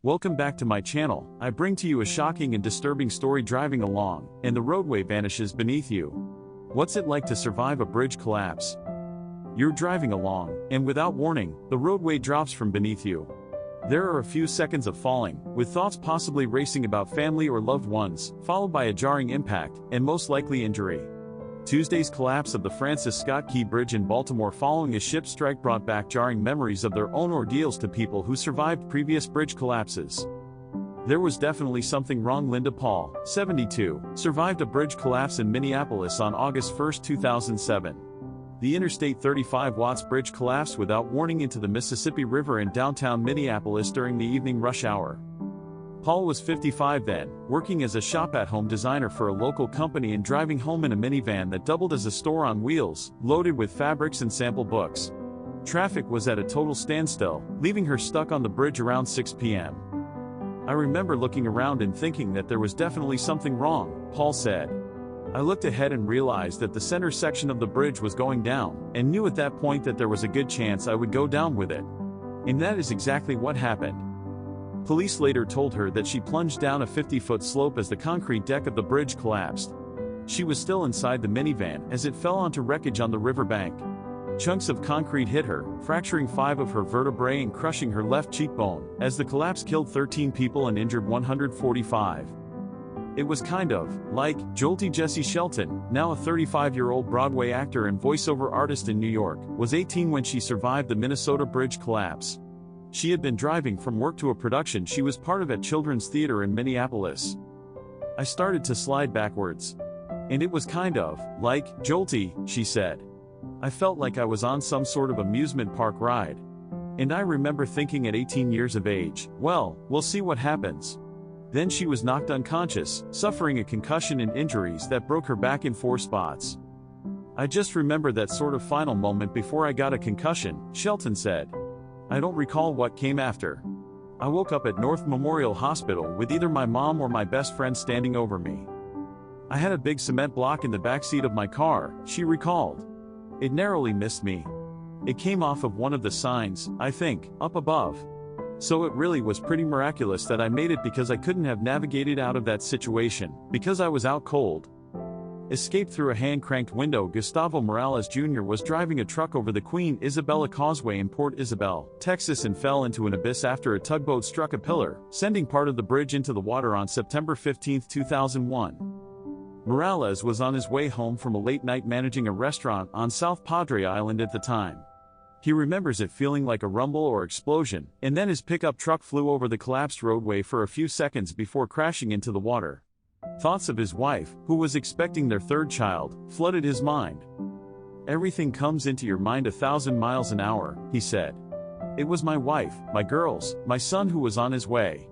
Welcome back to my channel. I bring to you a shocking and disturbing story. Driving along, and the roadway vanishes beneath you. What's it like to survive a bridge collapse? You're driving along, and without warning, the roadway drops from beneath you. There are a few seconds of falling, with thoughts possibly racing about family or loved ones, followed by a jarring impact, and most likely injury. Tuesday's collapse of the Francis Scott Key Bridge in Baltimore following a ship strike brought back jarring memories of their own ordeals to people who survived previous bridge collapses. There was definitely something wrong. Linda Paul, 72, survived a bridge collapse in Minneapolis on August 1, 2007. The Interstate 35 Watts bridge collapsed without warning into the Mississippi River in downtown Minneapolis during the evening rush hour. Paul was 55 then, working as a shop-at-home designer for a local company and driving home in a minivan that doubled as a store on wheels, loaded with fabrics and sample books. Traffic was at a total standstill, leaving her stuck on the bridge around 6 p.m. "I remember looking around and thinking that there was definitely something wrong," Paul said. "I looked ahead and realized that the center section of the bridge was going down, and knew at that point that there was a good chance I would go down with it. And that is exactly what happened." Police later told her that she plunged down a 50-foot slope as the concrete deck of the bridge collapsed. She was still inside the minivan as it fell onto wreckage on the riverbank. Chunks of concrete hit her, fracturing 5 of her vertebrae and crushing her left cheekbone, as the collapse killed 13 people and injured 145. It was kind of like jolty. Jessie Shelton, now a 35-year-old Broadway actor and voiceover artist in New York, was 18 when she survived the Minnesota bridge collapse. She had been driving from work to a production she was part of at Children's Theater in Minneapolis. "I started to slide backwards. And it was kind of like jolty," she said. "I felt like I was on some sort of amusement park ride. And I remember thinking at 18 years of age, well, we'll see what happens." Then she was knocked unconscious, suffering a concussion and injuries that broke her back in 4 spots. "I just remember that sort of final moment before I got a concussion," Shelton said. "I don't recall what came after. I woke up at North Memorial Hospital with either my mom or my best friend standing over me. I had a big cement block in the backseat of my car," she recalled. "It narrowly missed me. It came off of one of the signs, I think, up above. So it really was pretty miraculous that I made it because I couldn't have navigated out of that situation, because I was out cold." Escaped through a hand-cranked window. Gustavo Morales Jr. was driving a truck over the Queen Isabella Causeway in Port Isabel, Texas and fell into an abyss after a tugboat struck a pillar, sending part of the bridge into the water on September 15, 2001. Morales was on his way home from a late night managing a restaurant on South Padre Island at the time. He remembers it feeling like a rumble or explosion, and then his pickup truck flew over the collapsed roadway for a few seconds before crashing into the water. Thoughts of his wife, who was expecting their 3rd child, flooded his mind. "Everything comes into your mind 1,000 miles an hour," he said. "It was my wife, my girls, my son who was on his way."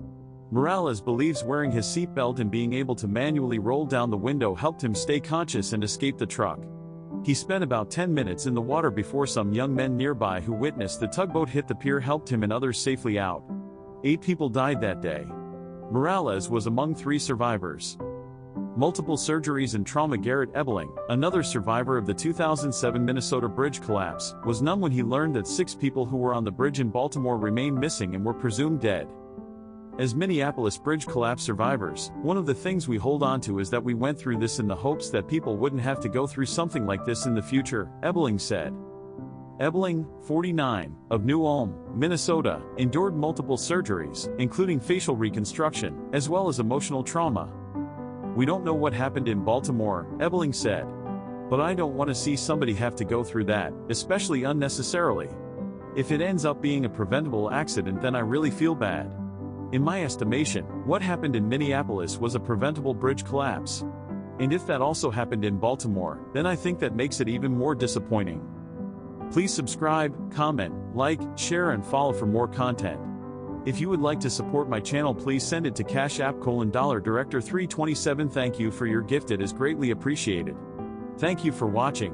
Morales believes wearing his seatbelt and being able to manually roll down the window helped him stay conscious and escape the truck. He spent about 10 minutes in the water before some young men nearby who witnessed the tugboat hit the pier helped him and others safely out. 8 people died that day. Morales was among 3 survivors. Multiple surgeries and trauma. Garrett Ebling, another survivor of the 2007 Minnesota bridge collapse, was numb when he learned that 6 people who were on the bridge in Baltimore remained missing and were presumed dead. As Minneapolis bridge collapse survivors, one of the things we hold on to is that we went through this in the hopes that people wouldn't have to go through something like this in the future, Ebling said. Ebling, 49, of New Ulm, Minnesota, endured multiple surgeries, including facial reconstruction, as well as emotional trauma. "We don't know what happened in Baltimore," Ebling said. "But I don't want to see somebody have to go through that, especially unnecessarily. If it ends up being a preventable accident, then I really feel bad. In my estimation, what happened in Minneapolis was a preventable bridge collapse. And if that also happened in Baltimore, then I think that makes it even more disappointing." Please subscribe, comment, like, share and follow for more content. If you would like to support my channel, please send it to Cash App $Director 327. Thank you for your gift, it is greatly appreciated. Thank you for watching.